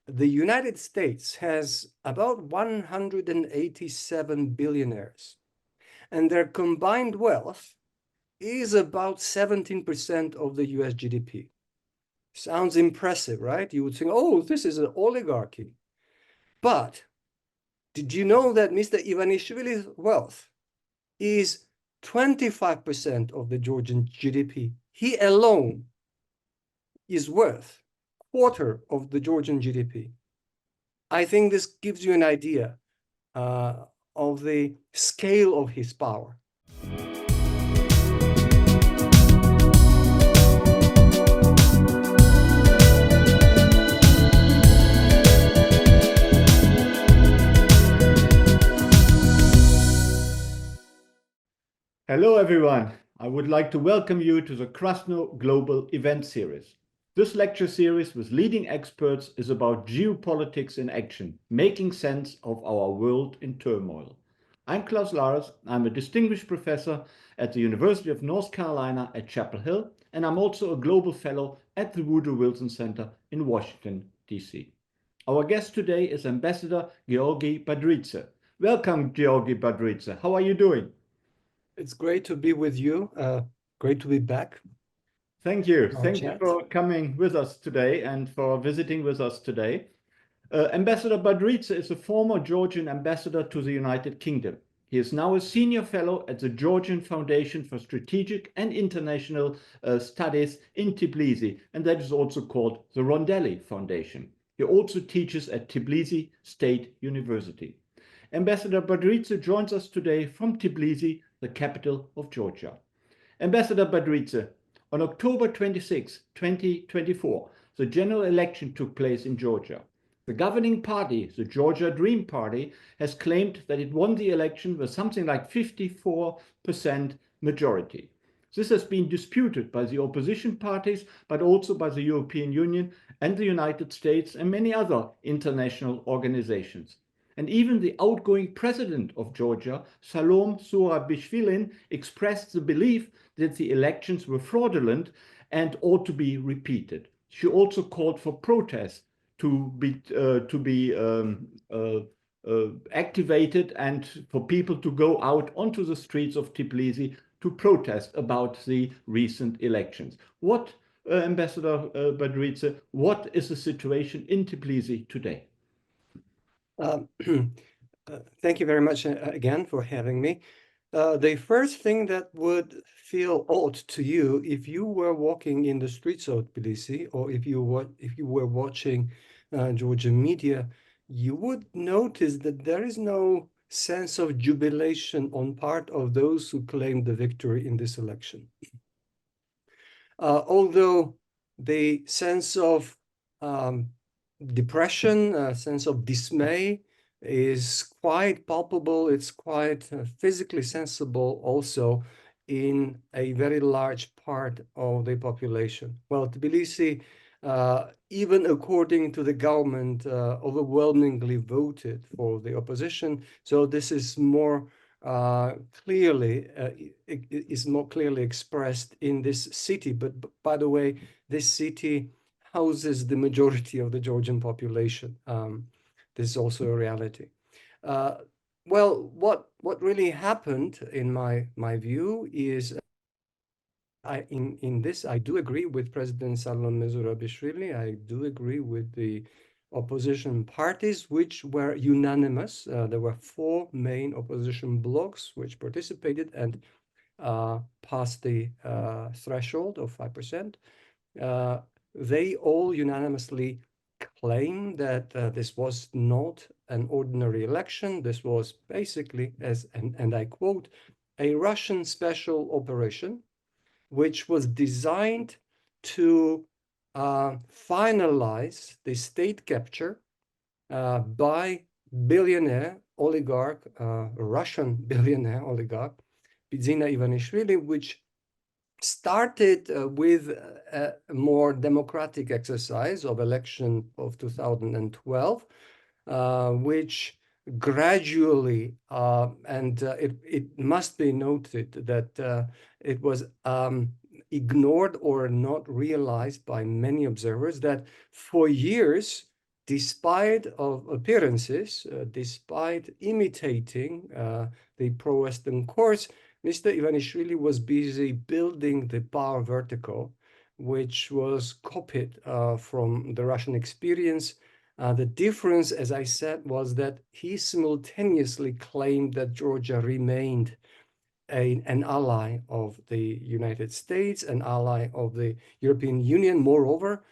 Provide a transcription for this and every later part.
the United States has about 187 billionaires, and their combined wealth is about 17% of the US GDP. Sounds impressive, right? You would think, oh, this is an oligarchy. But did you know that Mr. Ivanishvili's wealth is 25% of the Georgian GDP? He alone is worth quarter of the Georgian GDP. I think this gives you an idea of the scale of his power. Hello everyone, I would like to welcome you to the Krasno Global Event Series. This lecture series with leading experts is about geopolitics in action, making sense of our world in turmoil. I'm Klaus Larres, I'm a distinguished professor at the University of North Carolina at Chapel Hill, and I'm also a global fellow at the Woodrow Wilson Center in Washington, D.C. Our guest today is Ambassador Giorgi Badridze. Welcome, Giorgi Badridze. How are you doing? It's great to be with you. Great to be back. Thank you. Our Thank you chat. for coming with us today and for visiting with us today. Ambassador Badridze is a former Georgian ambassador to the United Kingdom. He is now a senior fellow at the Georgian Foundation for Strategic and International Studies in Tbilisi, and that is also called the Rondelli Foundation. He also teaches at Tbilisi State University. Ambassador Badridze joins us today from Tbilisi, the capital of Georgia. Ambassador Badridze, on October 26, 2024, the general election took place in Georgia. The governing party, the Georgia Dream Party, has claimed that it won the election with something like 54% majority. This has been disputed by the opposition parties, but also by the European Union and the United States and many other international organizations. And even the outgoing president of Georgia, Salome Zurabishvili, expressed the belief that the elections were fraudulent and ought to be repeated. She also called for protests to be activated and for people to go out onto the streets of Tbilisi to protest about the recent elections. What, Ambassador Badridze, what is the situation in Tbilisi today? Thank you very much again for having me. The first thing that would feel odd to you if you were walking in the streets of Tbilisi, or if you were watching Georgian media, you would notice that there is no sense of jubilation on part of those who claimed the victory in this election. Although the sense of depression, a sense of dismay is quite palpable. It's quite physically sensible also in a very large part of the population. Well, Tbilisi, even according to the government, overwhelmingly voted for the opposition. So this is more clearly is more clearly expressed in this city. But by the way, this city houses the majority of the Georgian population. This is also a reality. Well, what really happened, in my view, is in this I do agree with President Salome Zurabishvili. I do agree with the opposition parties, which were unanimous. There were four main opposition blocs which participated and passed the threshold of 5%. They all unanimously claim that this was not an ordinary election. This was basically, and I quote, a Russian special operation, which was designed to finalize the state capture by billionaire oligarch, Russian billionaire oligarch, Bidzina Ivanishvili, which started with a more democratic exercise of election of 2012, which gradually, and it must be noted that it was ignored or not realized by many observers, that for years despite of appearances, despite imitating the pro-Western course, Mr. Ivanishvili was busy building the power vertical, which was copied from the Russian experience. The difference, as I said, was that he simultaneously claimed that Georgia remained an ally of the United States, an ally of the European Union. Moreover,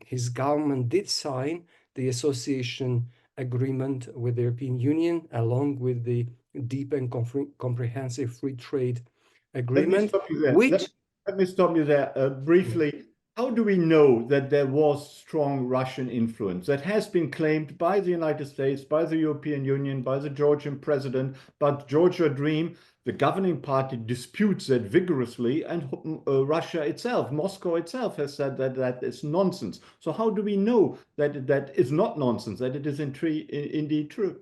his government did sign the association agreement with the European Union, along with the deep and comprehensive free trade Let me agreement, stop you there. which Let me stop you there briefly. How do we know that there was strong Russian influence that has been claimed by the United States, by the European Union, by the Georgian president, but Georgia Dream, the governing party, disputes that vigorously, and Russia itself, Moscow itself, has said that that is nonsense. So how do we know that that is not nonsense, that it is indeed true?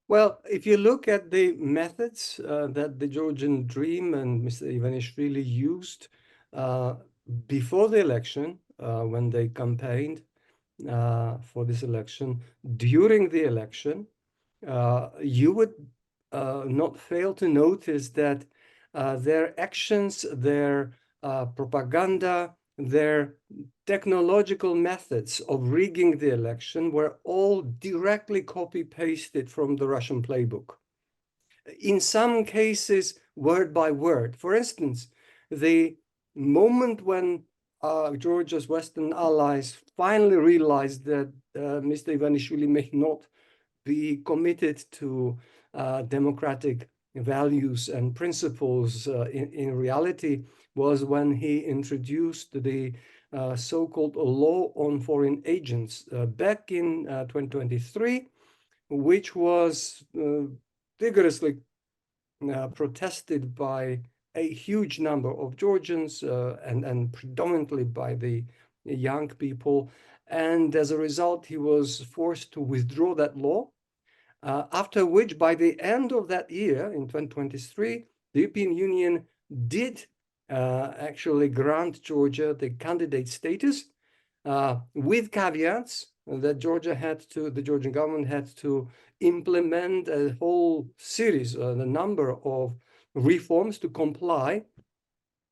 Well, if you look at the methods that the Georgian Dream and Mr. Ivanishvili used uh, before the election, when they campaigned for this election, during the election, you would not fail to notice that their actions, their propaganda, their technological methods of rigging the election were all directly copy-pasted from the Russian playbook. In some cases, word by word. For instance, the moment when Georgia's Western allies finally realized that Mr. Ivanishvili may not be committed to democratic values and principles in reality was when he introduced the so-called law on foreign agents back in 2023, which was vigorously protested by a huge number of Georgians and predominantly by the young people. And as a result, he was forced to withdraw that law. After which, by the end of that year, in 2023, the European Union did actually grant Georgia the candidate status with caveats that the Georgian government had to implement a whole series, the number of reforms to comply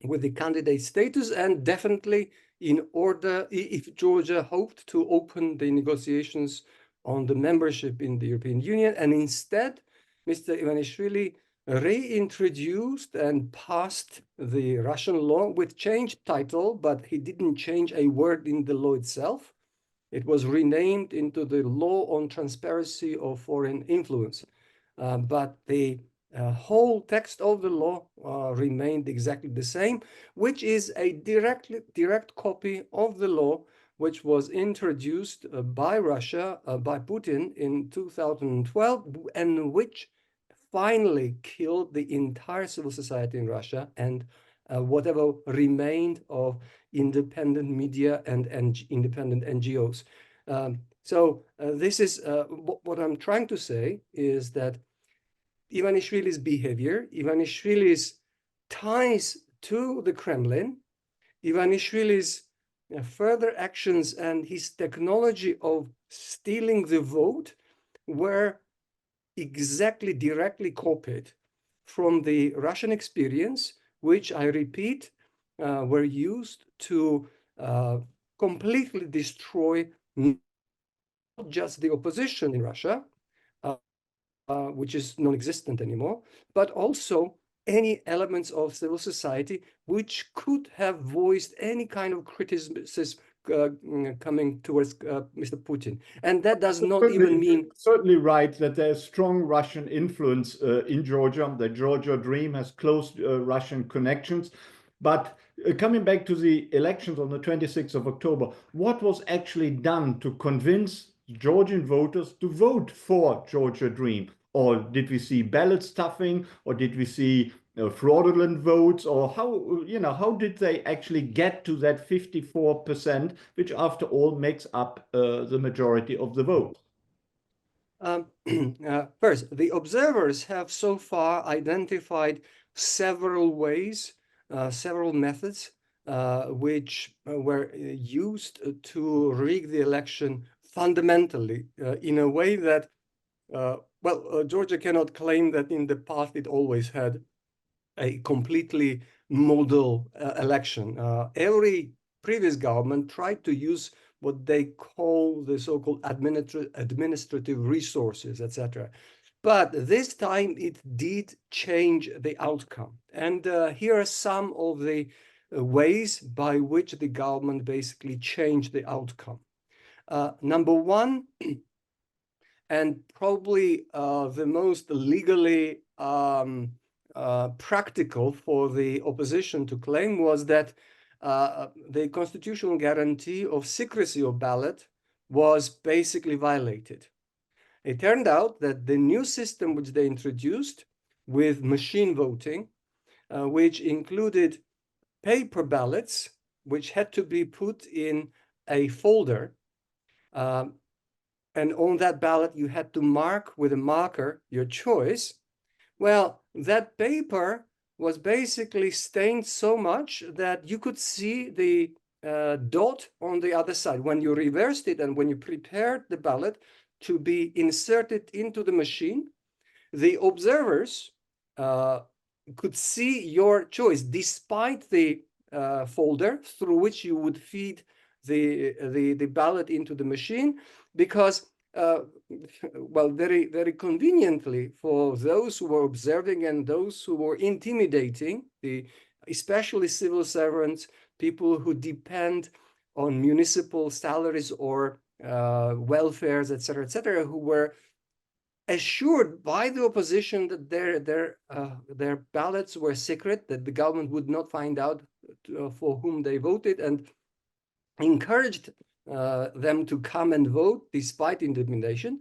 with the candidate status, and definitely in order, if Georgia hoped to open the negotiations on the membership in the European Union. And instead, Mr. Ivanishvili reintroduced and passed the Russian law with changed title, but he didn't change a word in the law itself. It was renamed into the Law on Transparency of Foreign Influence. But the whole text of the law remained exactly the same, which is a direct copy of the law which was introduced by Russia, by Putin in 2012, and which finally killed the entire civil society in Russia and whatever remained of independent media and independent NGOs. So this is what I'm trying to say is that Ivanishvili's behavior, Ivanishvili's ties to the Kremlin, Ivanishvili's further actions and his technology of stealing the vote were exactly directly copied from the Russian experience, which I repeat, were used to completely destroy not just the opposition in Russia, which is non-existent anymore, but also any elements of civil society which could have voiced any kind of criticism coming towards Mr. Putin. And that does not even mean... Certainly right that there's strong Russian influence in Georgia. The Georgia Dream has close Russian connections. But coming back to the elections on the 26th of October, what was actually done to convince Georgian voters to vote for Georgia Dream? Or did we see ballot stuffing, or did we see fraudulent votes, or how did they actually get to that 54%, which after all makes up the majority of the vote? First, the observers have so far identified several ways, several methods which were used to rig the election fundamentally in a way that, Georgia cannot claim that in the past it always had a completely model election. Every previous government tried to use what they call the so-called administrative resources, etc. But this time it did change the outcome. And here are some of the ways by which the government basically changed the outcome. Number one, and probably the most legally practical for the opposition to claim, was that the constitutional guarantee of secrecy of ballot was basically violated. It turned out that the new system which they introduced with machine voting, which included paper ballots, which had to be put in a folder, and on that ballot you had to mark with a marker your choice. Well, that paper was basically stained so much that you could see the dot on the other side. When you reversed it and when you prepared the ballot to be inserted into the machine, the observers could see your choice despite the folder through which you would feed the ballot into the machine, because very, very conveniently for those who were observing and those who were intimidating, especially civil servants, people who depend on municipal salaries or welfares, etc., who were assured by the opposition that their ballots were secret, that the government would not find out for whom they voted, and encouraged them to come and vote despite intimidation.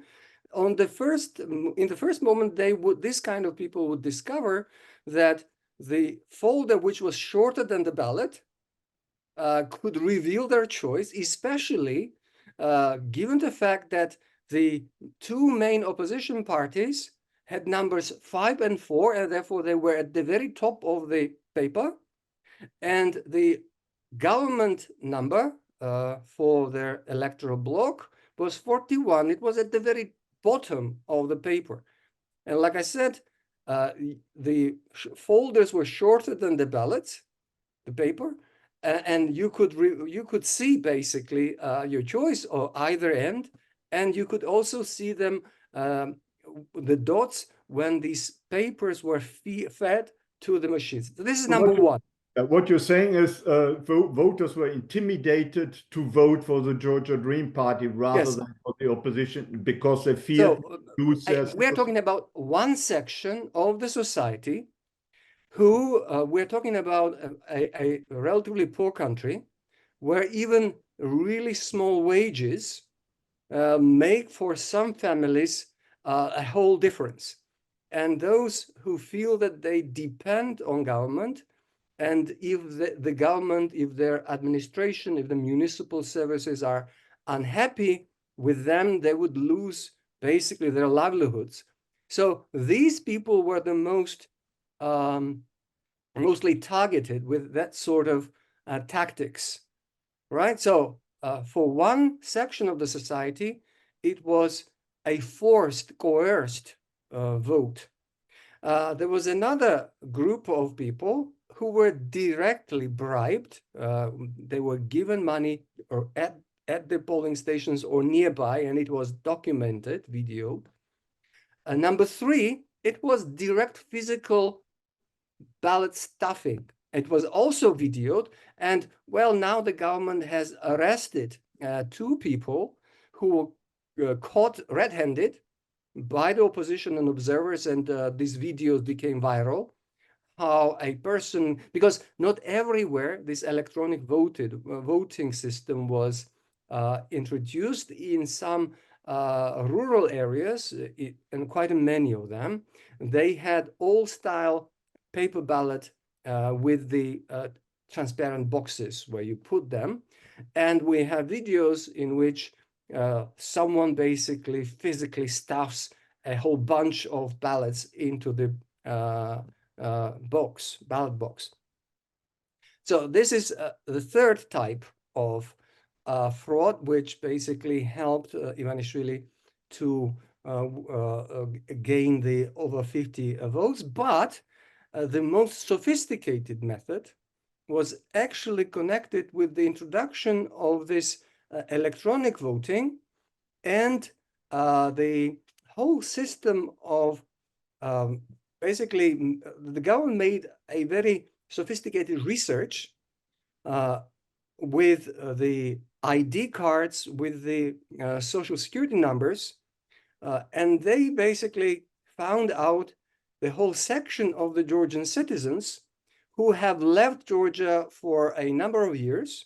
In the first moment, this kind of people would discover that the folder which was shorter than the ballot could reveal their choice, especially given the fact that the two main opposition parties had numbers 5 and 4, and therefore they were at the very top of the paper, and the government number for their electoral bloc was 41. It was at the very bottom of the paper. And like I said, the folders were shorter than the ballots, the paper, and you could see basically your choice or either end, and you could also see them, the dots, when these papers were fed to the machines. So this is number one. What you're saying is voters were intimidated to vote for the Georgia Dream Party rather than for the opposition because they feared to lose their... We're talking about one section of the society who, we're talking about a relatively poor country where even really small wages make for some families a whole difference. And those who feel that they depend on government, and if the government, if their administration, if the municipal services are unhappy with them, they would lose basically their livelihoods. So these people were the mostly targeted with that sort of tactics, right? So for one section of the society, it was a forced, coerced vote. There was another group of people who were directly bribed. They were given money or at the polling stations or nearby, and it was documented, videoed. Number three, it was direct physical ballot stuffing. It was also videoed, and well, now the government has arrested two people who were caught red-handed by the opposition and observers, and these videos became viral. How a person, because not everywhere this electronic voting system was introduced. In some rural areas, and quite many of them, they had old-style paper ballot with the transparent boxes where you put them. And we have videos in which someone basically physically stuffs a whole bunch of ballots into the ballot box. So this is the third type of fraud, which basically helped Ivanishvili to gain the over 50 votes. But the most sophisticated method was actually connected with the introduction of this electronic voting and the whole system of basically the government made a very sophisticated research with the ID cards, with the social security numbers, and they basically found out the whole section of the Georgian citizens who have left Georgia for a number of years.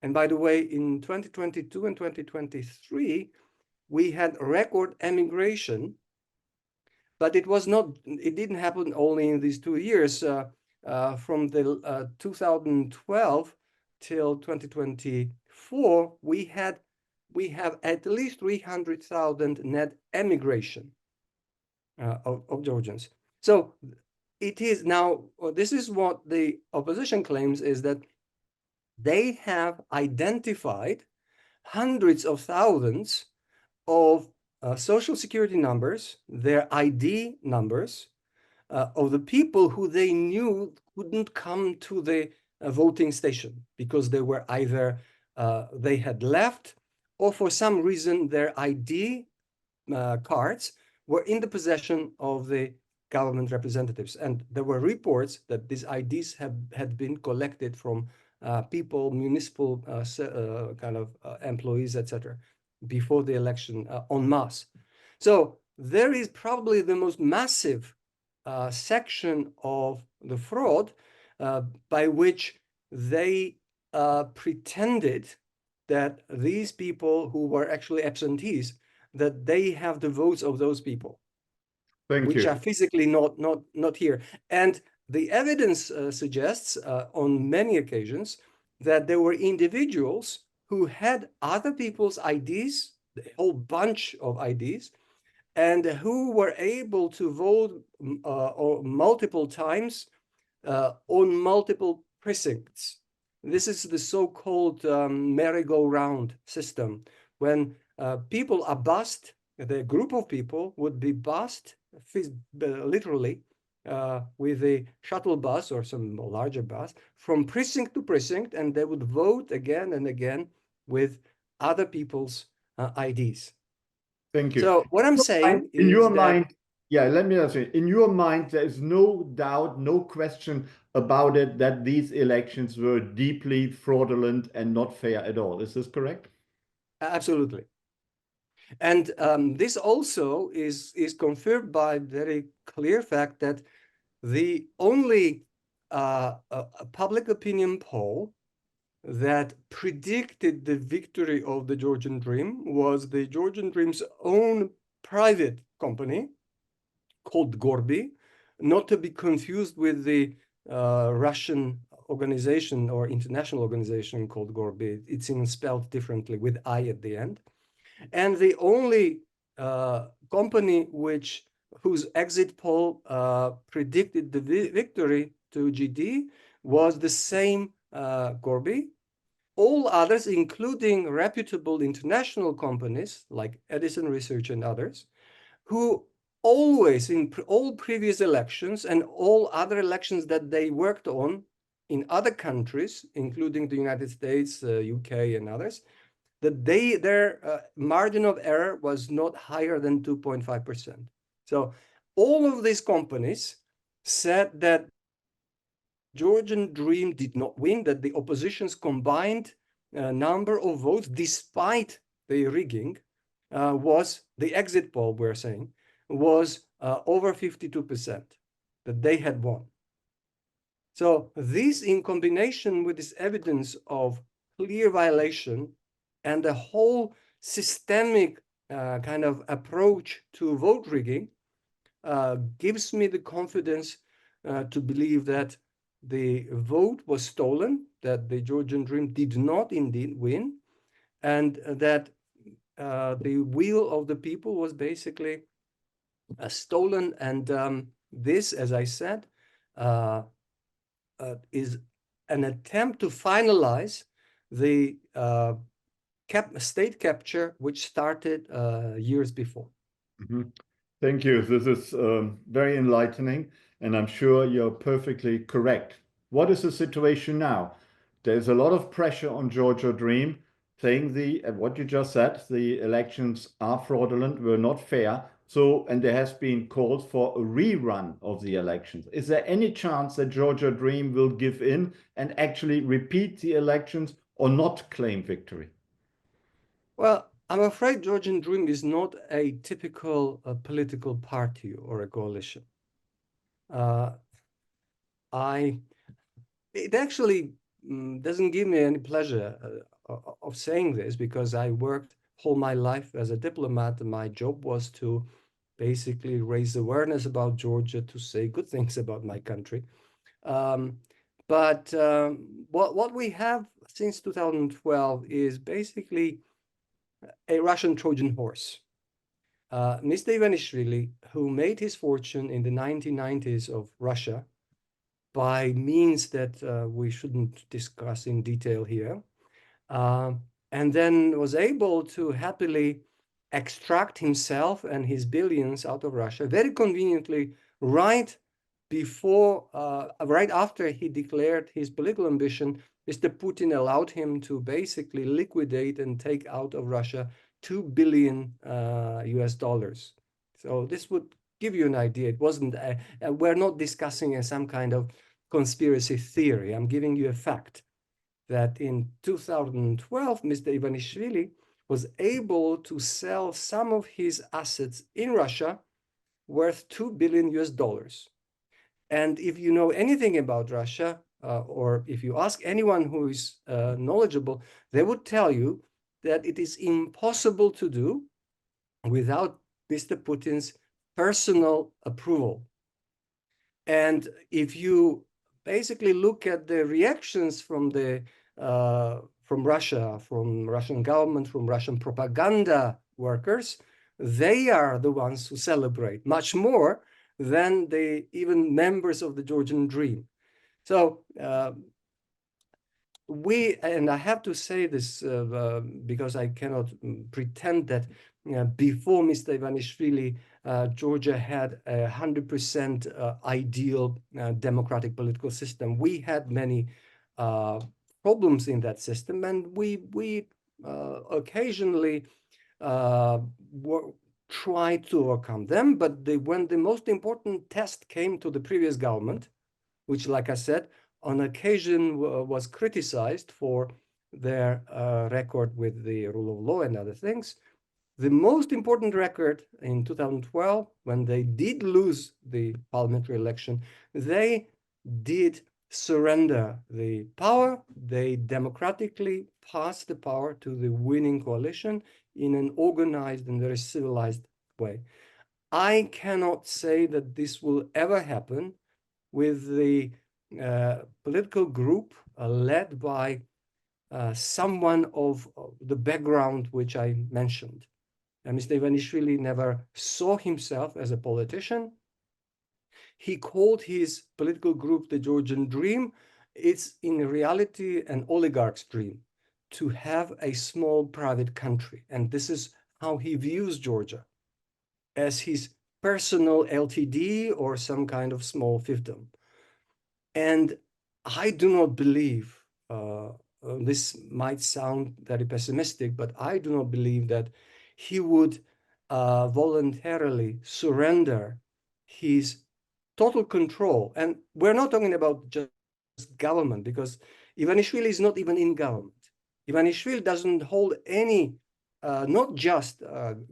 And by the way, in 2022 and 2023, we had record emigration, but it didn't happen only in these 2 years. From the 2012 till 2024, we have at least 300,000 net emigration of Georgians. So it is now, this is what the opposition claims, is that they have identified hundreds of thousands of social security numbers, their ID numbers, of the people who they knew couldn't come to the voting station because they were either they had left, or for some reason their ID cards were in the possession of the government representatives. And there were reports that these IDs had been collected from people, municipal kind of employees, etc., before the election en masse. So there is probably the most massive section of the fraud by which they pretended that these people who were actually absentees, that they have the votes of those people, which are physically not here. And the evidence suggests on many occasions that there were individuals who had other people's IDs, a whole bunch of IDs, and who were able to vote or multiple times on multiple precincts. This is the so-called merry-go-round system. When people are bussed, the group of people would be bussed literally with a shuttle bus or some larger bus from precinct to precinct, and they would vote again and again with other people's IDs. Thank you. So what I'm saying in is your that, mind, yeah, let me ask you, in your mind, there is no doubt, no question about it that these elections were deeply fraudulent and not fair at all. Is this correct? absolutely. And this also is confirmed by very clear fact that the only public opinion poll that predicted the victory of the Georgian Dream was the Georgian Dream's own private company called Gorby, not to be confused with the Russian organization or international organization called Gorby. It's even spelled differently with I at the end. And the only company whose exit poll predicted the victory to GD was the same Gorby. All others, including reputable international companies like Edison Research and others, who always in all previous elections and all other elections that they worked on in other countries, including the United States, UK, and others, that their margin of error was not higher than 2.5%. So all of these companies said that Georgian Dream did not win, that the opposition's combined number of votes, despite the rigging, was the exit poll, we're saying, was over 52%, that they had won. So this, in combination with this evidence of clear violation and the whole systemic kind of approach to vote rigging, gives me the confidence to believe that the vote was stolen, that the Georgian Dream did not indeed win, and that the will of the people was basically stolen. And this, as I said, is an attempt to finalize the state capture, which started years before. Mhm. Thank you. This is very enlightening, and I'm sure you're perfectly correct. What is the situation now? There's a lot of pressure on Georgia Dream, saying what you just said, the elections are fraudulent, were not fair. So, and there has been calls for a rerun of the elections. Is there any chance that Georgia Dream will give in and actually repeat the elections or not claim victory? Well, I'm afraid Georgian Dream is not a typical political party or a coalition. Uh, it actually doesn't give me any pleasure of saying this, because I worked whole my life as a diplomat, and my job was to basically raise awareness about Georgia, to say good things about my country. Um, but what we have since 2012 is basically a Russian Trojan horse. Mr. Ivanishvili, who made his fortune in the 1990s of Russia by means that we shouldn't discuss in detail here, and then was able to happily extract himself and his billions out of Russia very conveniently right right after he declared his political ambition. Mr. Putin allowed him to basically liquidate and take out of Russia 2 billion US dollars. So this would give you an idea. It wasn't, we're not discussing some kind of conspiracy theory. I'm giving you a fact that in 2012, Mr. Ivanishvili was able to sell some of his assets in Russia worth 2 billion US dollars. And if you know anything about Russia, or if you ask anyone who is knowledgeable, they would tell you that it is impossible to do without Mr. Putin's personal approval. And if you basically look at the reactions from Russia, from Russian government, from Russian propaganda workers, they are the ones who celebrate much more than the even members of the Georgian Dream. So and I have to say this because I cannot pretend that before Mr. Ivanishvili, Georgia had 100% ideal democratic political system. We had many problems in that system, and we occasionally tried to overcome them. But when the most important test came to the previous government, which, like I said, on occasion was criticized for their record with the rule of law and other things. The most important record in 2012, when they did lose the parliamentary election, they did surrender the power. They democratically passed the power to the winning coalition in an organized and very civilized way. I cannot say that this will ever happen with the political group led by someone of the background which I mentioned. Mr. Ivanishvili never saw himself as a politician. He called his political group the Georgian Dream. It's in reality an oligarch's dream to have a small private country. And this is how he views Georgia, as his personal LTD or some kind of small fiefdom. And I do not believe, this might sound very pessimistic, but I do not believe that he would voluntarily surrender his total control. And we're not talking about just government, because Ivanishvili is not even in government. Ivanishvili doesn't hold any, not just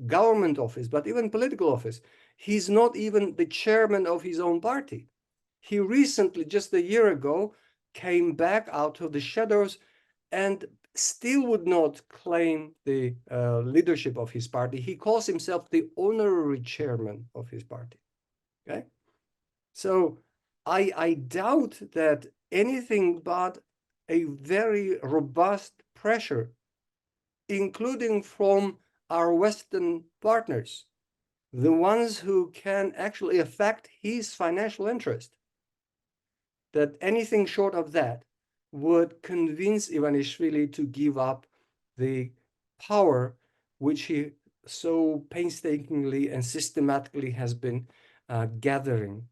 government office, but even political office. He's not even the chairman of his own party. He recently, just a year ago, came back out of the shadows and still would not claim the leadership of his party. He calls himself the honorary chairman of his party. Okay, so I doubt that anything but a very robust pressure, including from our Western partners, the ones who can actually affect his financial interest, that anything short of that would convince Ivanishvili to give up the power which he so painstakingly and systematically has been gathering.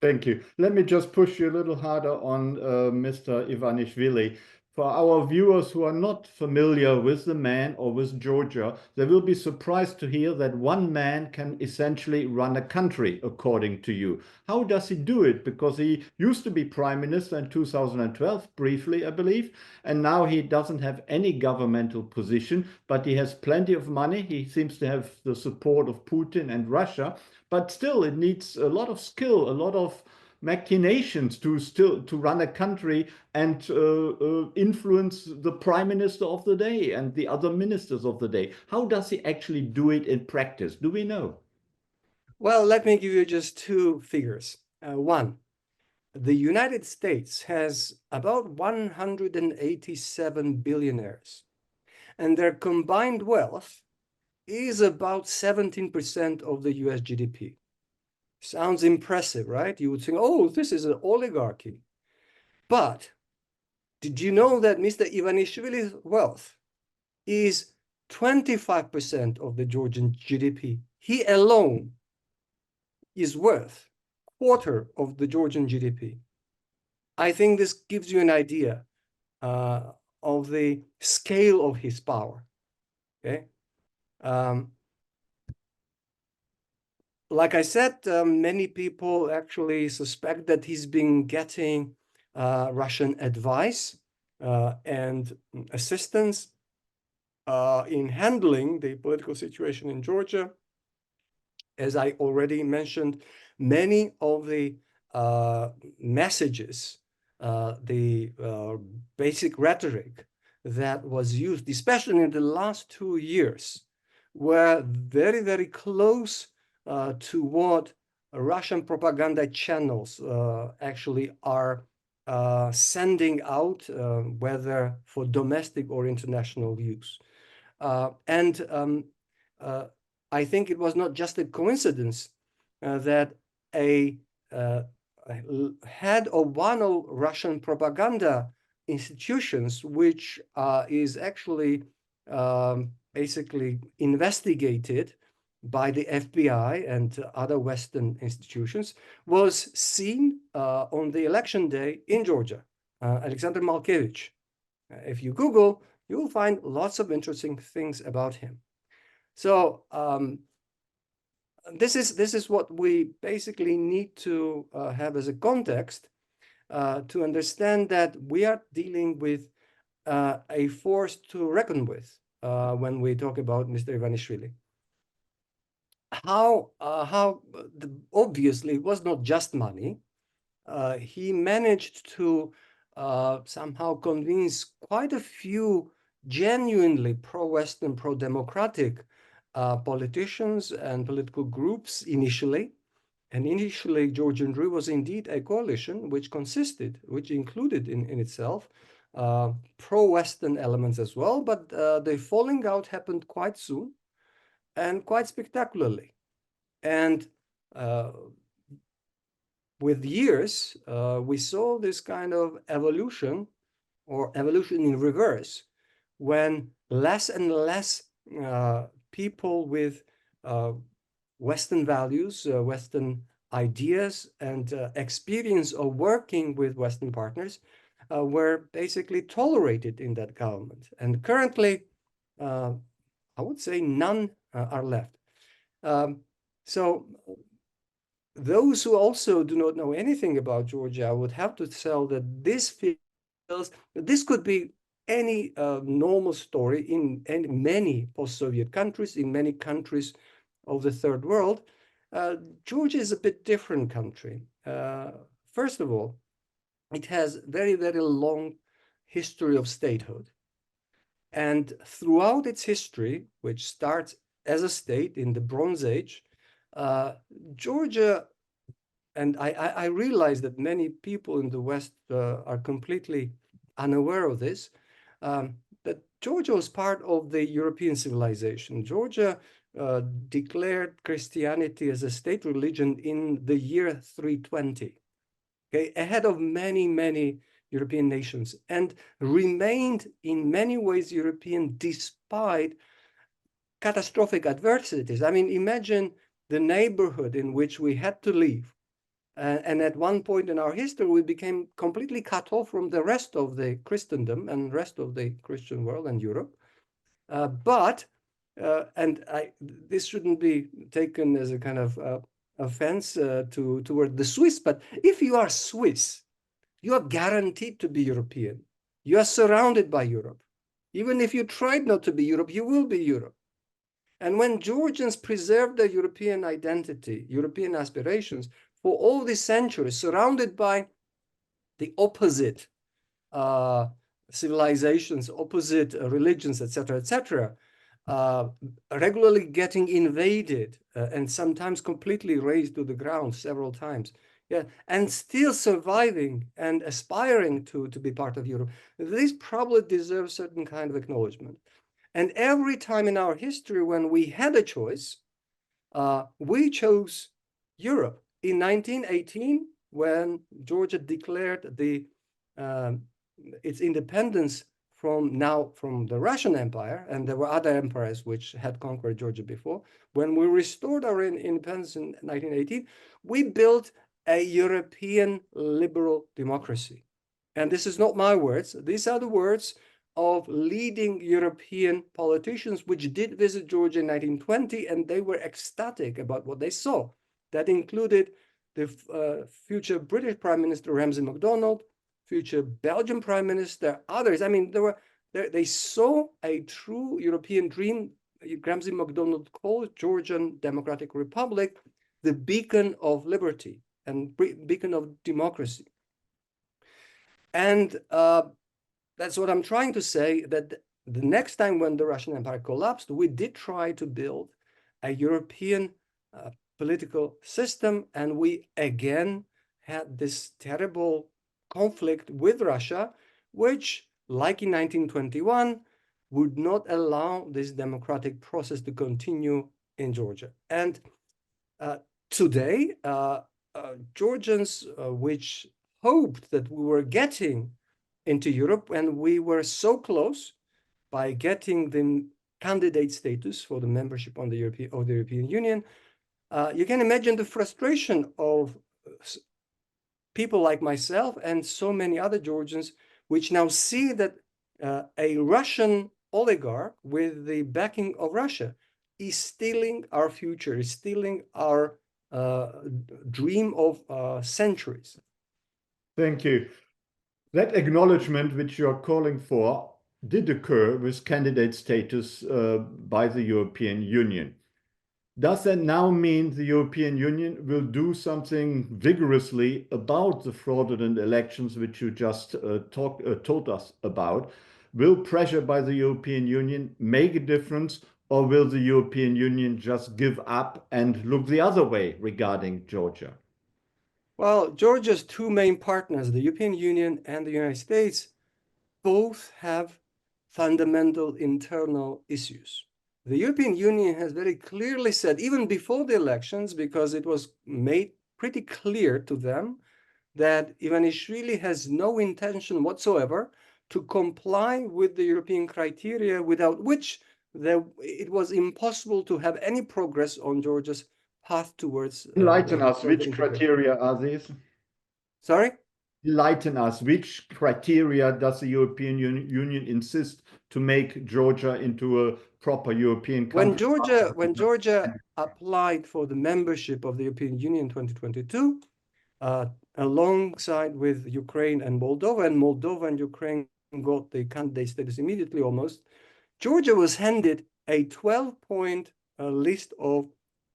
Thank you. Let me just push you a little harder on Mr. Ivanishvili. For our viewers who are not familiar with the man or with Georgia, they will be surprised to hear that one man can essentially run a country, according to you. How does he do it? Because he used to be prime minister in 2012, briefly, I believe, and now he doesn't have any governmental position, but he has plenty of money. He seems to have the support of Putin and Russia. But still, it needs a lot of skill, a lot of machinations to run a country and influence the prime minister of the day and the other ministers of the day. How does he actually do it in practice? Do we know? Well, let me give you just two figures. One, the United States has about 187 billionaires, and their combined wealth is about 17% of the US GDP. Sounds impressive, right? You would think, oh, this is an oligarchy. But did you know that Mr. Ivanishvili's wealth is 25% of the Georgian GDP? He alone is worth quarter of the Georgian GDP. I think this gives you an idea of the scale of his power. Okay. Like I said, many people actually suspect that he's been getting Russian advice and assistance in handling the political situation in Georgia. As I already mentioned, many of the messages, the basic rhetoric that was used, especially in the last 2 years, were very, very close to what Russian propaganda channels actually are sending out, whether for domestic or international use. And I think it was not just a coincidence that a head of one of Russian propaganda institutions, which is actually basically investigated by the FBI and other Western institutions, was seen on the election day in Georgia, Alexander Malkevich. If you Google, you will find lots of interesting things about him. So this is what we basically need to have as a context to understand that we are dealing with a force to reckon with when we talk about Mr. Ivanishvili. Obviously it was not just money. He managed to somehow convince quite a few genuinely pro-Western, pro-democratic politicians and political groups initially. And initially, Georgian Drew was indeed a coalition which included in itself pro-Western elements as well, but the falling out happened quite soon and quite spectacularly. And with years, we saw this kind of evolution or evolution in reverse, when less and less people with Western values, Western ideas, and experience of working with Western partners were basically tolerated in that government. And currently, I would say none are left. So those who also do not know anything about Georgia would have to tell that this could be any normal story in many post-Soviet countries, in many countries of the third world. Georgia is a bit different country. First of all, it has very, very long history of statehood. And throughout its history, which starts as a state in the Bronze Age, Georgia, and I realize that many people in the West are completely unaware of this, that Georgia was part of the European civilization. Georgia declared Christianity as a state religion in the year 320, okay, ahead of many, many European nations and remained in many ways European despite catastrophic adversities. I mean, imagine the neighborhood in which we had to live. And at one point in our history, we became completely cut off from the rest of the Christendom and rest of the Christian world and Europe. This shouldn't be taken as a kind of offense toward the Swiss, but if you are Swiss, you are guaranteed to be European. You are surrounded by Europe. Even if you tried not to be Europe, you will be Europe. And when Georgians preserved their European identity, European aspirations, for all these centuries, surrounded by the opposite civilizations, opposite religions, etc., regularly getting invaded and sometimes completely razed to the ground several times. Yeah, and still surviving and aspiring to be part of Europe. This probably deserves certain kind of acknowledgement. And every time in our history when we had a choice, we chose Europe. In 1918, when Georgia declared its independence from the Russian Empire, and there were other empires which had conquered Georgia before, when we restored our independence in 1918, we built a European liberal democracy. And this is not my words. These are the words of leading European politicians which did visit Georgia in 1920, and they were ecstatic about what they saw. That included the future British Prime Minister Ramsay MacDonald, future Belgian Prime Minister, others. I mean, they saw a true European dream. Ramsay MacDonald called Georgian Democratic Republic the beacon of liberty and beacon of democracy. And that's what I'm trying to say, that the next time when the Russian Empire collapsed, we did try to build a European political system, and we again had this terrible conflict with Russia, which, like in 1921, would not allow this democratic process to continue in Georgia. And today, Georgians, which hoped that we were getting into Europe, and we were so close by getting the candidate status for the membership of the European Union. You can imagine the frustration of people like myself and so many other Georgians, which now see that a Russian oligarch with the backing of Russia is stealing our future, is stealing our dream of centuries. Thank you. That acknowledgement which you're calling for did occur with candidate status by the European Union. Does that now mean the European Union will do something vigorously about the fraudulent elections which you just told us about? Will pressure by the European Union make a difference, or will the European Union just give up and look the other way regarding Georgia? Well, Georgia's two main partners, the European Union and the United States, both have fundamental internal issues. The European Union has very clearly said, even before the elections, because it was made pretty clear to them that Ivanishvili has no intention whatsoever to comply with the European criteria, without which it was impossible to have any progress on Georgia's path towards enlighten us, which criteria are these? Sorry? Enlighten us, which criteria does the European Union insist to make Georgia into a proper European country? When Georgia applied for the membership of the European Union in 2022, alongside with Ukraine and Moldova and Ukraine got the candidate status immediately almost, Georgia was handed a 12-point list of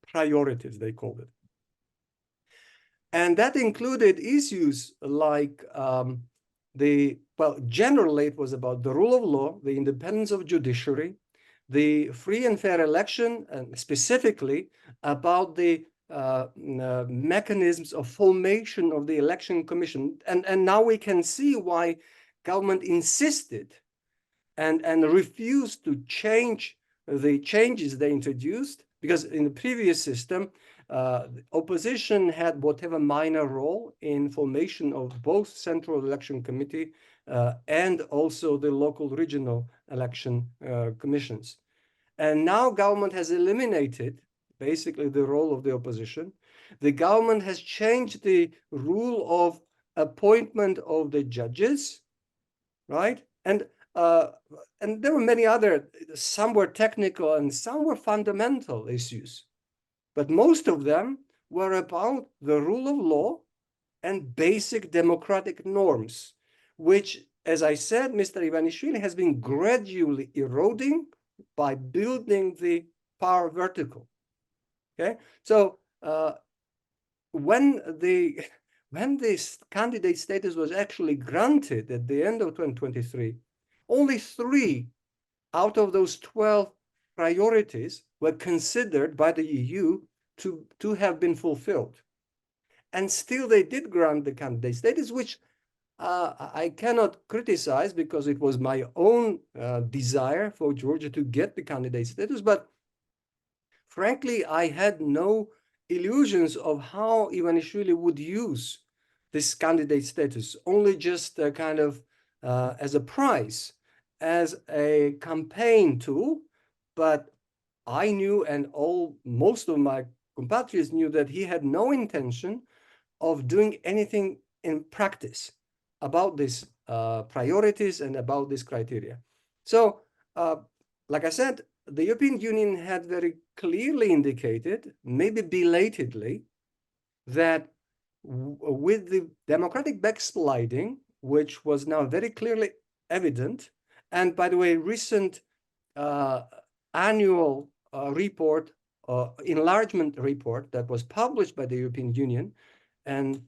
priorities, they called it. And that included issues like generally it was about the rule of law, the independence of judiciary, the free and fair election, and specifically about the mechanisms of formation of the election commission. And now we can see why government insisted and refused to change the changes they introduced Because in the previous system, the opposition had whatever minor role in formation of both Central Election Committee and also the local regional election commissions. And now government has eliminated basically the role of the opposition. The government has changed the rule of appointment of the judges, right? And there were many other, some were technical and some were fundamental issues, but most of them were about the rule of law and basic democratic norms, which, as I said, Mr. Ivanishvili has been gradually eroding by building the power vertical. Okay, so when this candidate status was actually granted at the end of 2023, only 3 out of those 12 priorities were considered by the EU to have been fulfilled. And still they did grant the candidate status, which I cannot criticize because it was my own desire for Georgia to get the candidate status. But frankly, I had no illusions of how Ivanishvili would use this candidate status, only just kind of as a prize, as a campaign tool. But I knew, and most of my compatriots knew, that he had no intention of doing anything in practice about these priorities and about this criteria. So, like I said, the European Union had very clearly indicated, maybe belatedly, that with the democratic backsliding, which was now very clearly evident, and by the way, recent annual report, enlargement report that was published by the European Union, and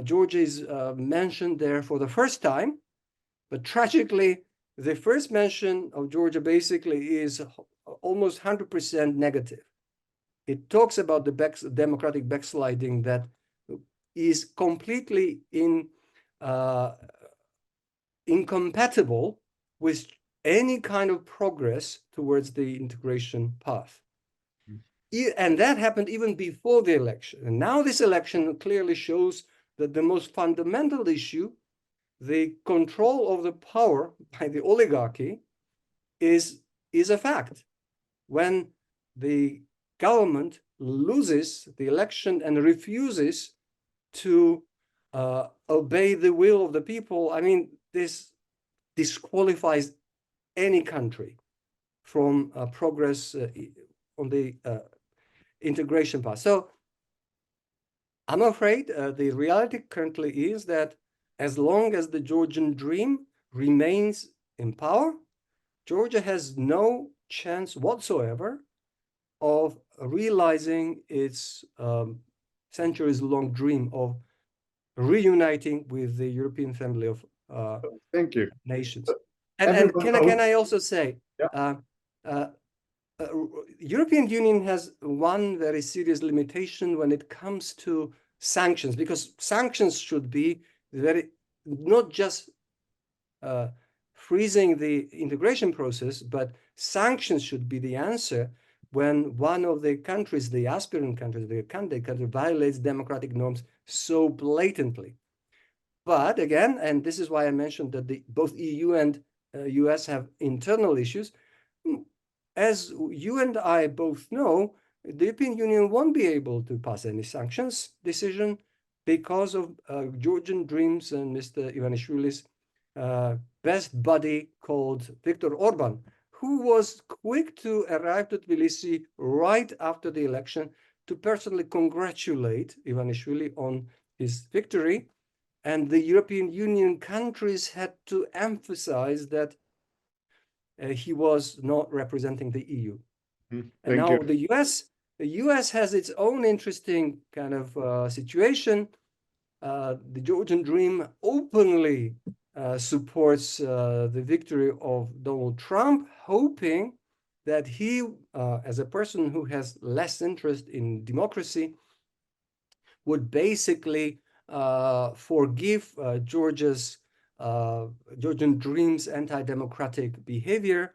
Georgia is mentioned there for the first time, but tragically, the first mention of Georgia basically is almost 100% negative. It talks about the democratic backsliding that is completely incompatible with any kind of progress towards the integration path. And that happened even before the election. And now this election clearly shows that the most fundamental issue, the control of the power by the oligarchy, is a fact. When the government loses the election and refuses to obey the will of the people, I mean, this disqualifies any country from progress on the integration path. So I'm afraid the reality currently is that as long as the Georgian dream remains in power, Georgia has no chance whatsoever of realizing its centuries-long dream of reuniting with the European family of Thank you. nations. And can I also say, yeah. European Union has one very serious limitation when it comes to sanctions, because sanctions should be not just freezing the integration process, but sanctions should be the answer when one of the countries, the aspirant countries, the candidate country, violates democratic norms so blatantly. But again, and this is why I mentioned that both EU and US have internal issues. As you and I both know, the European Union won't be able to pass any sanctions decision because of Georgian dreams and Mr. Ivanishvili's best buddy called Viktor Orban, who was quick to arrive to Tbilisi right after the election to personally congratulate Ivanishvili on his victory. And the European Union countries had to emphasize that he was not representing the EU. And now the US has its own interesting kind of situation. The Georgian dream openly supports the victory of Donald Trump, hoping that he, as a person who has less interest in democracy, would basically forgive Georgian dream's anti-democratic behavior.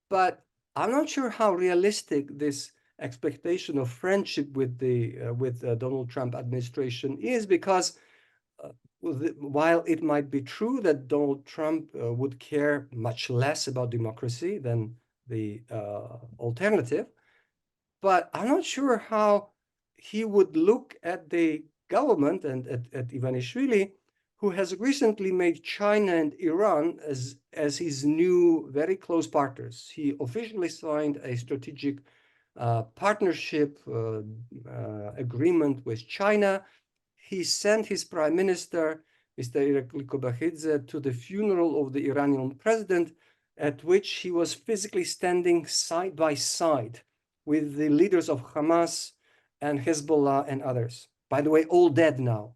But I'm not sure how realistic this expectation of friendship with the Donald Trump administration is because while it might be true that Donald Trump would care much less about democracy than the alternative, but I'm not sure how he would look at the government and at Ivanishvili, who has recently made China and Iran as his new very close partners. He officially signed a strategic partnership agreement with China. He sent his prime minister, Mr. Irakli Badridze, to the funeral of the Iranian president, at which he was physically standing side by side with the leaders of Hamas and Hezbollah and others. By the way, all dead now.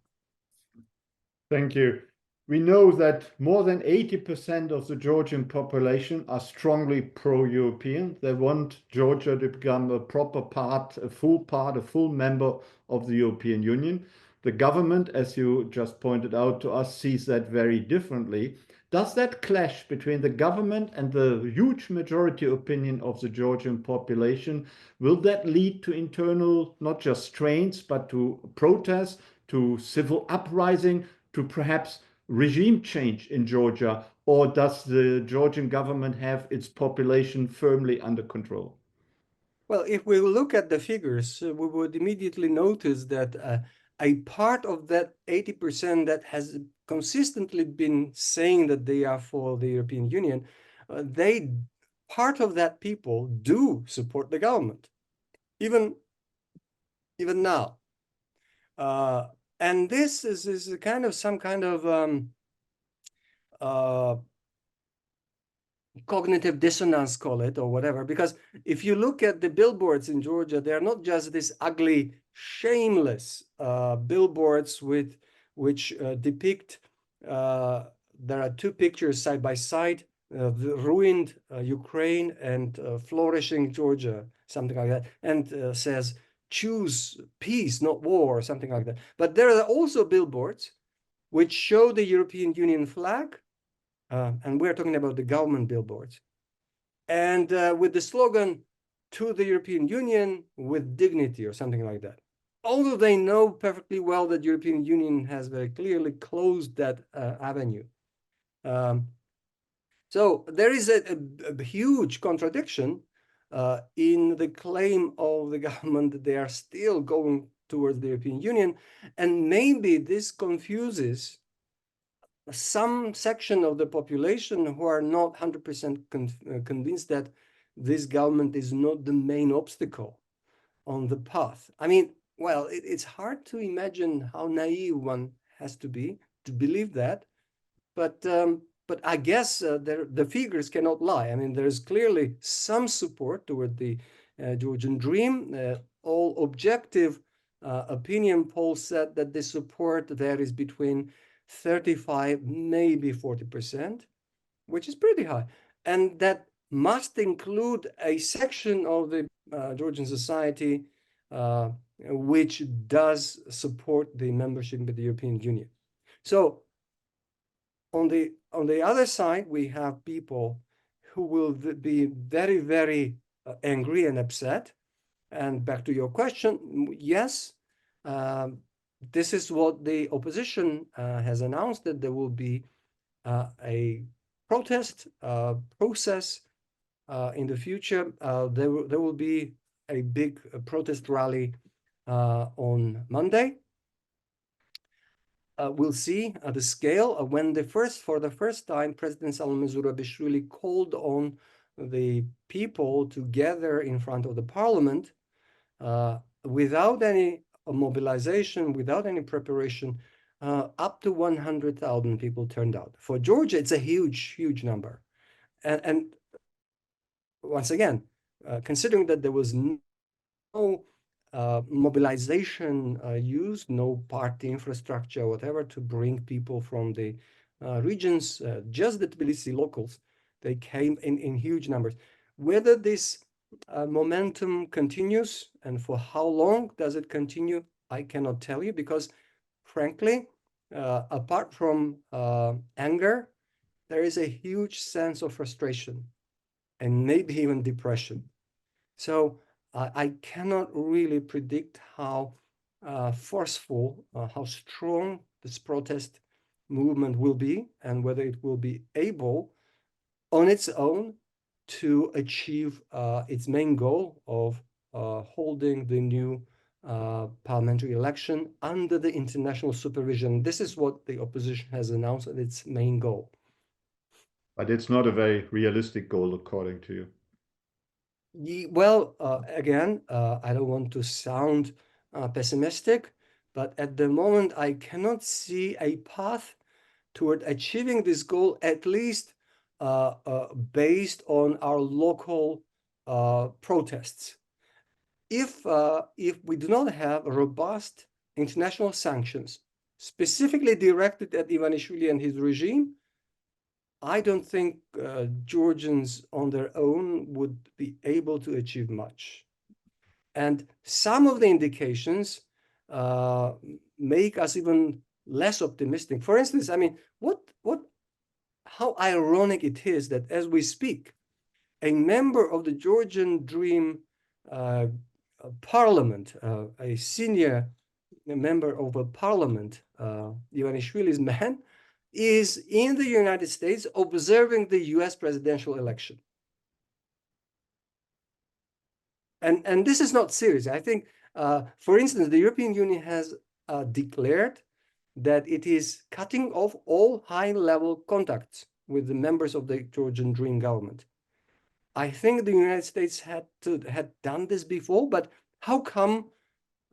Thank you. We know that more than 80% of the Georgian population are strongly pro-European. They want Georgia to become a proper part, a full member of the European Union. The government, as you just pointed out to us, sees that very differently. Does that clash between the government and the huge majority opinion of the Georgian population, will that lead to internal, not just strains, but to protests, to civil uprising, to perhaps regime change in Georgia, or does the Georgian government have its population firmly under control? Well, if we look at the figures, we would immediately notice that a part of that 80% that has consistently been saying that they are for the European Union, part of that people do support the government, even now. And this is kind of some kind of cognitive dissonance, call it, or whatever, because if you look at the billboards in Georgia, they're not just this ugly, shameless billboards which depict, there are two pictures side by side, the ruined Ukraine and flourishing Georgia, something like that, and says, choose peace, not war, or something like that. But there are also billboards which show the European Union flag, and we're talking about the government billboards, and with the slogan, to the European Union with dignity, or something like that. Although they know perfectly well that the European Union has very clearly closed that avenue. So there is a huge contradiction in the claim of the government that they are still going towards the European Union. And maybe this confuses some section of the population who are not 100% convinced that this government is not the main obstacle on the path. I mean, well, it's hard to imagine how naive one has to be to believe that, but I guess the figures cannot lie. I mean, there's clearly some support toward the Georgian dream. All objective opinion polls said that the support there is between 35, maybe 40%, which is pretty high. And that must include a section of the Georgian society which does support the membership with the European Union. So on the other side, we have people who will be very, very angry and upset. And back to your question, yes, this is what the opposition has announced, that there will be a protest process in the future. There will be a big protest rally on Monday. We'll see the scale. When for the first time, President Salome Zurabishvili called on the people to gather in front of the parliament without any mobilization, without any preparation, up to 100,000 people turned out. For Georgia, it's a huge, huge number. And once again, considering that there was no mobilization used, no party infrastructure, whatever, to bring people from the regions, just the Tbilisi locals, they came in huge numbers. Whether this momentum continues and for how long does it continue, I cannot tell you, because frankly, apart from anger, there is a huge sense of frustration and maybe even depression. So I cannot really predict how forceful, how strong this protest movement will be, and whether it will be able on its own to achieve its main goal of holding the new parliamentary election under the international supervision. This is what the opposition has announced as its main goal. But it's not a very realistic goal, according to you. Well, again, I don't want to sound pessimistic, but at the moment, I cannot see a path toward achieving this goal, at least based on our local protests. If we do not have robust international sanctions specifically directed at Ivanishvili and his regime, I don't think Georgians on their own would be able to achieve much. And some of the indications make us even less optimistic. For instance, I mean, how ironic it is that as we speak, a member of the Georgian Dream parliament, a senior member of a parliament, Ivanishvili's man, is in the United States observing the US presidential election. And this is not serious. I think, for instance, the European Union has declared that it is cutting off all high-level contacts with the members of the Georgian Dream government. I think the United States had done this before, but how come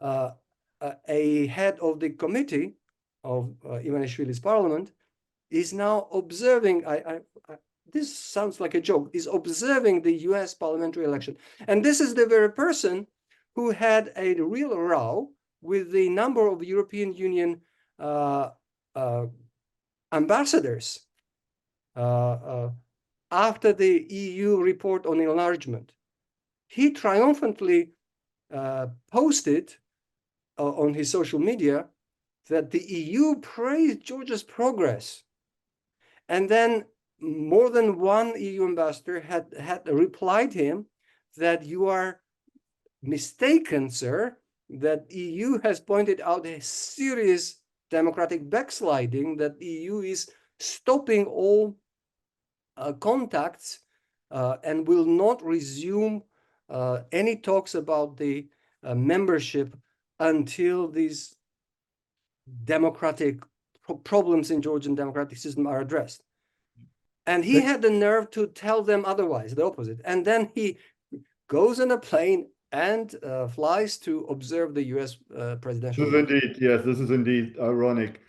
a head of the committee of Ivanishvili's parliament is now observing, this sounds like a joke, is observing the US parliamentary election. And this is the very person who had a real row with the number of European Union ambassadors after the EU report on enlargement. He triumphantly posted on his social media that the EU praised Georgia's progress. And then more than one EU ambassador had replied him that you are mistaken, sir, that EU has pointed out a serious democratic backsliding, that the EU is stopping all contacts and will not resume any talks about the membership until these democratic problems in Georgian democratic system are addressed. And he had the nerve to tell them otherwise, the opposite. And then he goes on a plane and flies to observe the US presidential election. Indeed, yes, this is indeed ironic.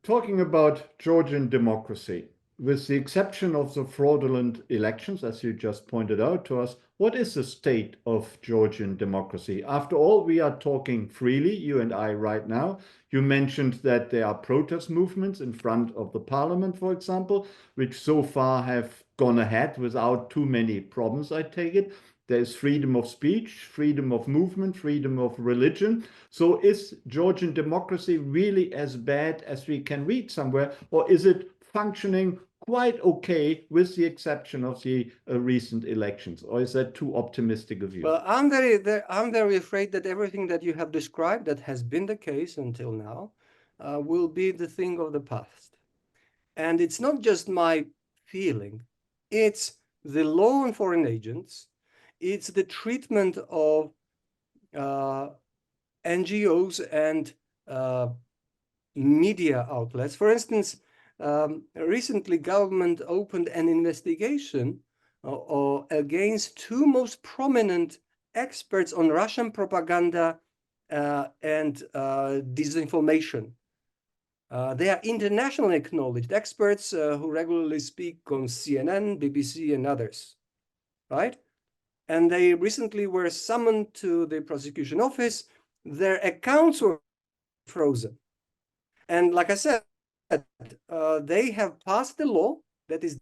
Talking about Georgian democracy, with the exception of the fraudulent elections, as you just pointed out to us, what is the state of Georgian democracy? After all, we are talking freely, you and I, right now. You mentioned that there are protest movements in front of the parliament, for example, which so far have gone ahead without too many problems, I take it. There's freedom of speech, freedom of movement, freedom of religion. So is Georgian democracy really as bad as we can read somewhere, or is it functioning quite okay with the exception of the recent elections? Or is that too optimistic of you? Well, I'm very afraid that everything that you have described that has been the case until now will be the thing of the past. And it's not just my feeling, it's the law on foreign agents, it's the treatment of NGOs and media outlets. For instance, recently government opened an investigation against two most prominent experts on Russian propaganda and disinformation. They are internationally acknowledged experts who regularly speak on CNN, BBC, and others, right? And they recently were summoned to the prosecution office. Their accounts were frozen. And like I said, they have passed a law that is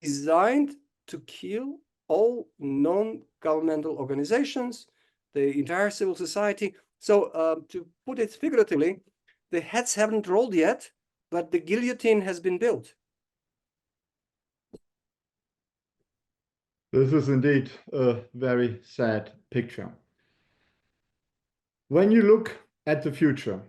designed to kill all non-governmental organizations, the entire civil society. So to put it figuratively, the heads haven't rolled yet, but the guillotine has been built. This is indeed a very sad picture. When you look at the future,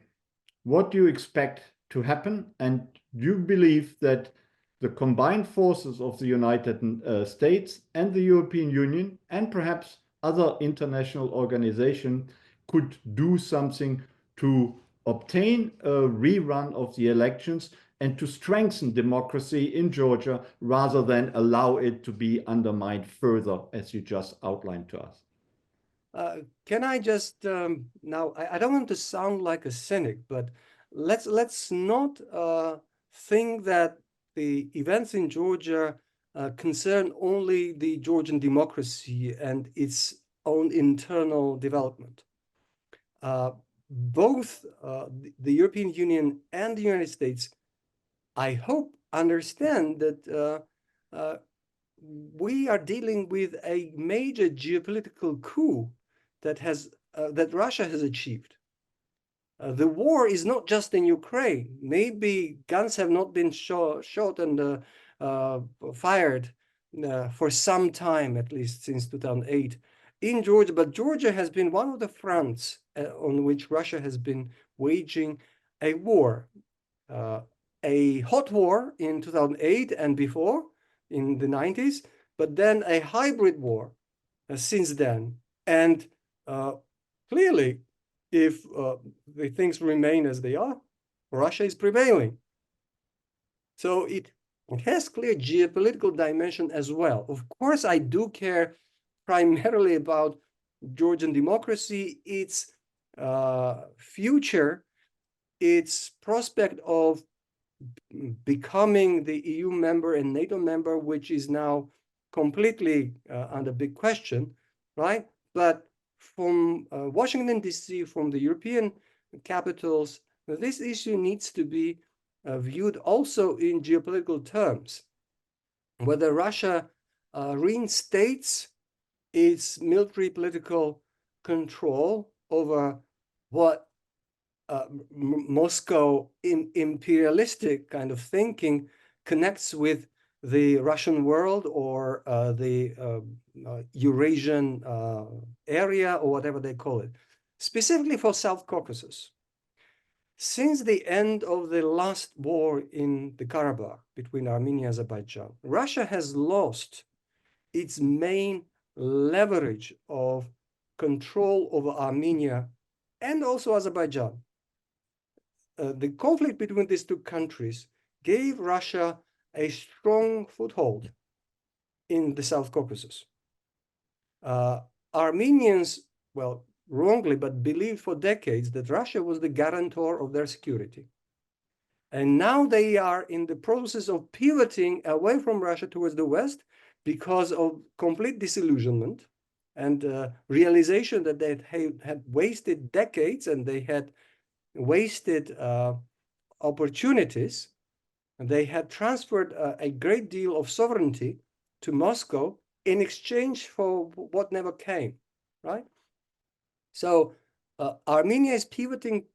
what do you expect to happen? And do you believe that the combined forces of the United States and the European Union, and perhaps other international organizations, could do something to obtain a rerun of the elections and to strengthen democracy in Georgia rather than allow it to be undermined further, as you just outlined to us? Can I just now? I don't want to sound like a cynic, but let's not think that the events in Georgia concern only the Georgian democracy and its own internal development. Both the European Union and the United States, I hope, understand that we are dealing with a major geopolitical coup that Russia has achieved. The war is not just in Ukraine. Maybe guns have not been shot and fired for some time, at least since 2008, in Georgia. But Georgia has been one of the fronts on which Russia has been waging a war, a hot war in 2008 and before, in the 90s, but then a hybrid war since then. And clearly, if the things remain as they are, Russia is prevailing. So it has clear geopolitical dimension as well. Of course, I do care primarily about Georgian democracy, its future, its prospect of becoming the EU member and NATO member, which is now completely under big question, right? But from Washington, D.C., from the European capitals, this issue needs to be viewed also in geopolitical terms. Whether Russia reinstates its military political control over what Moscow imperialistic kind of thinking connects with the Russian world or the Eurasian area or whatever they call it, specifically for South Caucasus. Since the end of the last war in the Karabakh between Armenia and Azerbaijan, Russia has lost its main leverage of control over Armenia and also Azerbaijan. The conflict between these two countries gave Russia a strong foothold in the South Caucasus. Armenians, well, wrongly, but believed for decades that Russia was the guarantor of their security. And now they are in the process of pivoting away from Russia towards the West because of complete disillusionment and realization that they had wasted decades and they had wasted opportunities. And they had transferred a great deal of sovereignty to Moscow in exchange for what never came, right? So Armenia is pivoting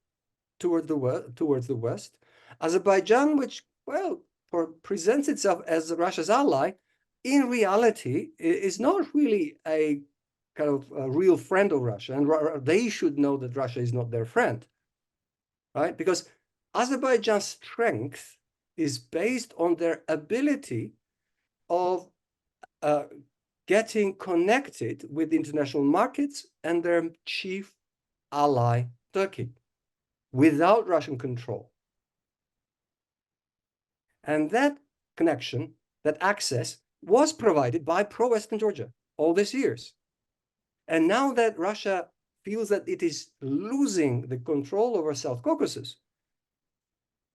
towards the West. Azerbaijan, which, well, presents itself as Russia's ally, in reality is not really a kind of a real friend of Russia. And they should know that Russia is not their friend, right? Because Azerbaijan's strength is based on their ability of getting connected with international markets and their chief ally, Turkey, without Russian control. And that connection, that access, was provided by pro-Western Georgia all these years. And now that Russia feels that it is losing the control over South Caucasus,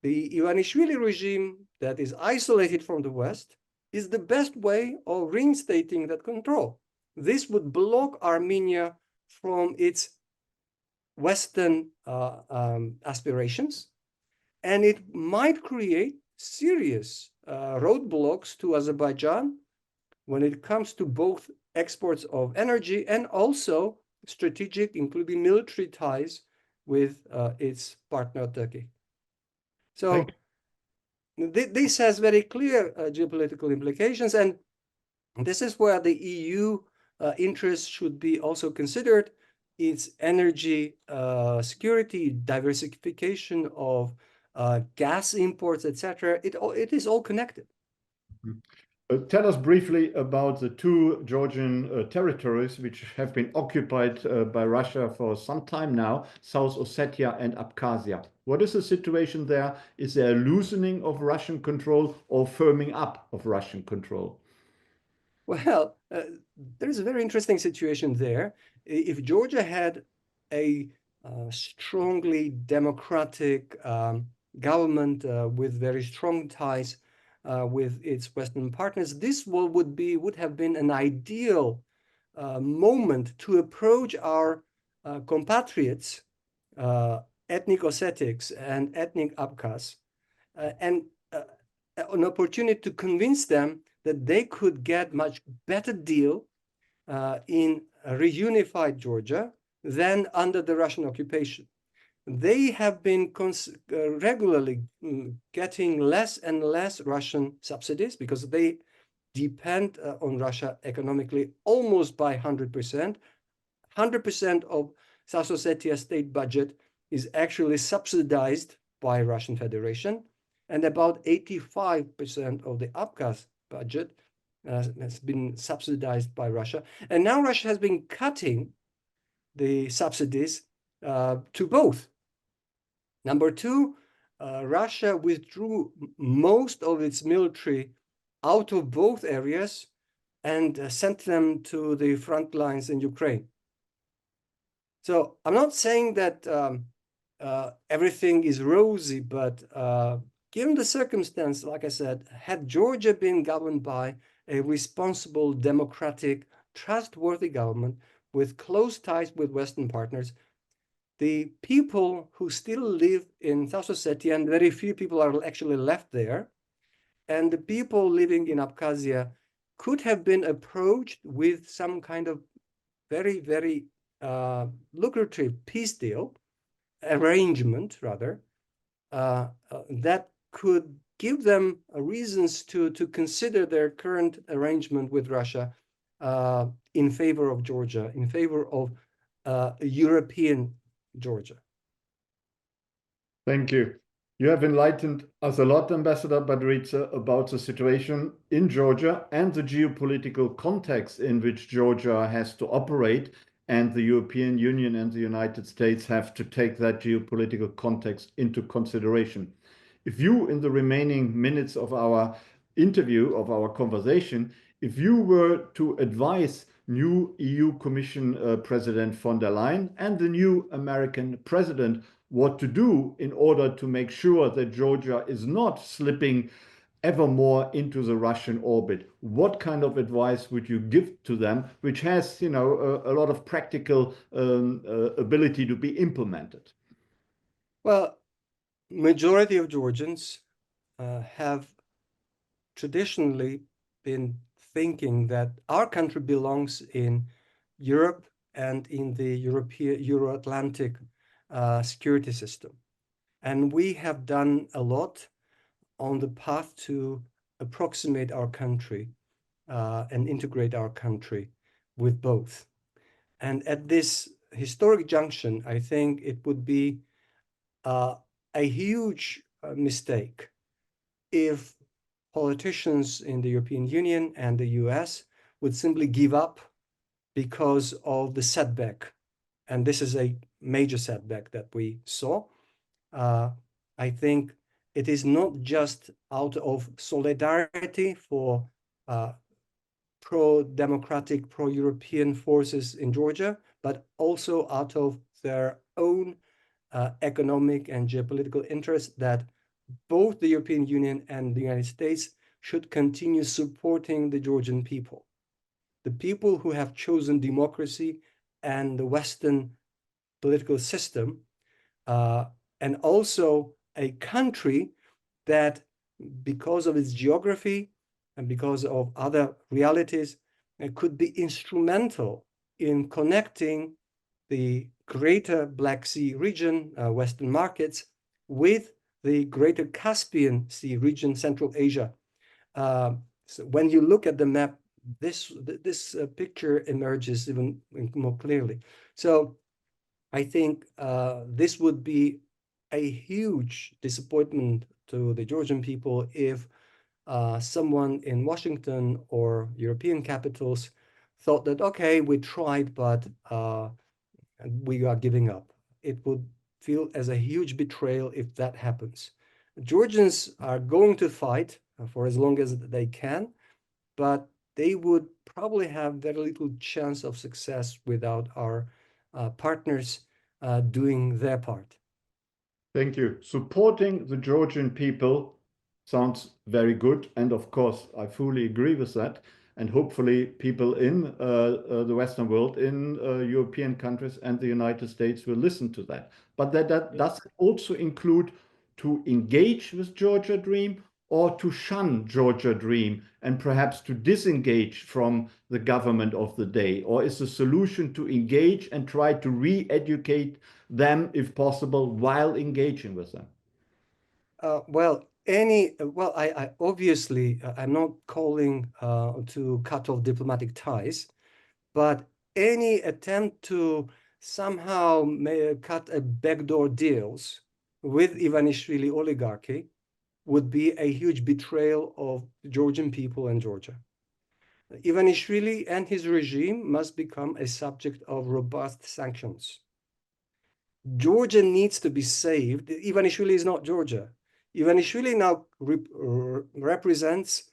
the Ivanishvili regime that is isolated from the West is the best way of reinstating that control. This would block Armenia from its Western aspirations, and it might create serious roadblocks to Azerbaijan when it comes to both exports of energy and also strategic, including military ties with its partner Turkey. So this has very clear geopolitical implications. And This is where the EU interest should be also considered. Its energy security, diversification of gas imports, etc. It is all connected. Tell us briefly about the two Georgian territories which have been occupied by Russia for some time now, South Ossetia and Abkhazia. What is the situation there? Is there a loosening of Russian control or firming up of Russian control? Well, there's a very interesting situation there. If Georgia had a strongly democratic government with very strong ties with its Western partners, this would have been an ideal moment to approach our compatriots, ethnic Ossetics and ethnic Abkhaz, and an opportunity to convince them that they could get much better deal in a reunified Georgia than under the Russian occupation. They have been regularly getting less and less Russian subsidies because they depend on Russia economically almost by 100%. 100% of South Ossetia state budget is actually subsidized by Russian Federation, and about 85% of the Abkhaz budget has been subsidized by Russia. And now Russia has been cutting the subsidies to both. Number two, Russia withdrew most of its military out of both areas and sent them to the front lines in Ukraine. So I'm not saying that everything is rosy, but given the circumstance, like I said, had Georgia been governed by a responsible, democratic, trustworthy government with close ties with Western partners, the people who still live in South Ossetia, and very few people are actually left there, and the people living in Abkhazia could have been approached with some kind of very, very lucrative peace deal, arrangement rather, that could give them reasons to consider their current arrangement with Russia in favor of Georgia, in favor of European Georgia. Thank you. You have enlightened us a lot, Ambassador Badridze, about the situation in Georgia and the geopolitical context in which Georgia has to operate, and the European Union and the United States have to take that geopolitical context into consideration. If you, in the remaining minutes of our interview, of our conversation, if you were to advise new EU Commission President von der Leyen and the new American president what to do in order to make sure that Georgia is not slipping ever more into the Russian orbit, what kind of advice would you give to them, which has, a lot of practical ability to be implemented? Well, majority of Georgians have traditionally been thinking that our country belongs in Europe and in the Euro-Atlantic security system. And we have done a lot on the path to approximate our country and integrate our country with both. And at this historic junction, I think it would be a huge mistake if politicians in the European Union and the US would simply give up because of the setback. And this is a major setback that we saw. I think it is not just out of solidarity for pro-democratic, pro-European forces in Georgia, but also out of their own economic and geopolitical interests that both the European Union and the United States should continue supporting the Georgian people. The people who have chosen democracy and the Western political system, and also a country that, because of its geography and because of other realities, could be instrumental in connecting the greater Black Sea region, Western markets, with the greater Caspian Sea region, Central Asia. So when you look at the map, this picture emerges even more clearly. So I think this would be a huge disappointment to the Georgian people if someone in Washington or European capitals thought that, okay, we tried, but we are giving up. It would feel as a huge betrayal if that happens. Georgians are going to fight for as long as they can, but they would probably have very little chance of success without our partners doing their part. Thank you. Supporting the Georgian people sounds very good. And of course, I fully agree with that. And hopefully people in the Western world, in European countries and the United States will listen to that. But that does also include to engage with Georgia Dream or to shun Georgia Dream and perhaps to disengage from the government of the day? Or is the solution to engage and try to re-educate them, if possible, while engaging with them? I obviously I'm not calling to cut off diplomatic ties, but any attempt to somehow cut a backdoor deals with Ivanishvili oligarchy would be a huge betrayal of the Georgian people and Georgia. Ivanishvili and his regime must become a subject of robust sanctions. Georgia needs to be saved. Ivanishvili is not Georgia. Ivanishvili now represents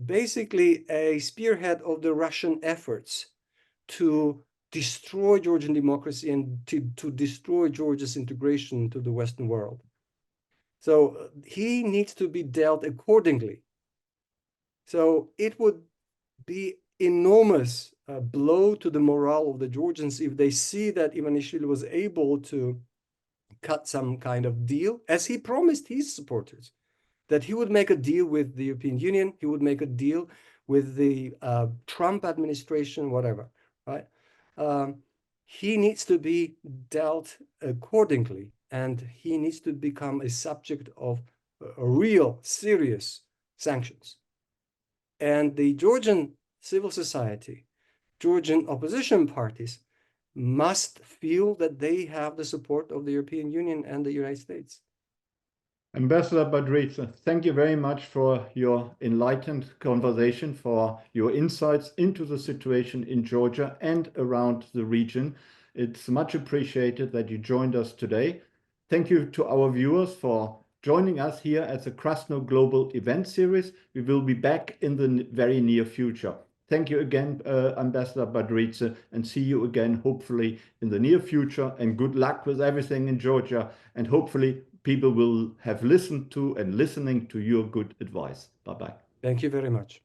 basically a spearhead of the Russian efforts to destroy Georgian democracy and to destroy Georgia's integration to the Western world. So he needs to be dealt accordingly. So it would be enormous blow to the morale of the Georgians if they see that Ivanishvili was able to cut some kind of deal, as he promised his supporters, that he would make a deal with the European Union, he would make a deal with the Trump administration, whatever, right? He needs to be dealt accordingly, and he needs to become a subject of real, serious sanctions. And the Georgian civil society, Georgian opposition parties must feel that they have the support of the European Union and the United States. Ambassador Badridze, thank you very much for your enlightened conversation, for your insights into the situation in Georgia and around the region. It's much appreciated that you joined us today. Thank you to our viewers for joining us here at the Krasno Global Event Series. We will be back in the very near future. Thank you again, Ambassador Badridze, and see you again, hopefully, in the near future. And good luck with everything in Georgia. And hopefully, people will have listened to and listening to your good advice. Bye-bye. Thank you very much.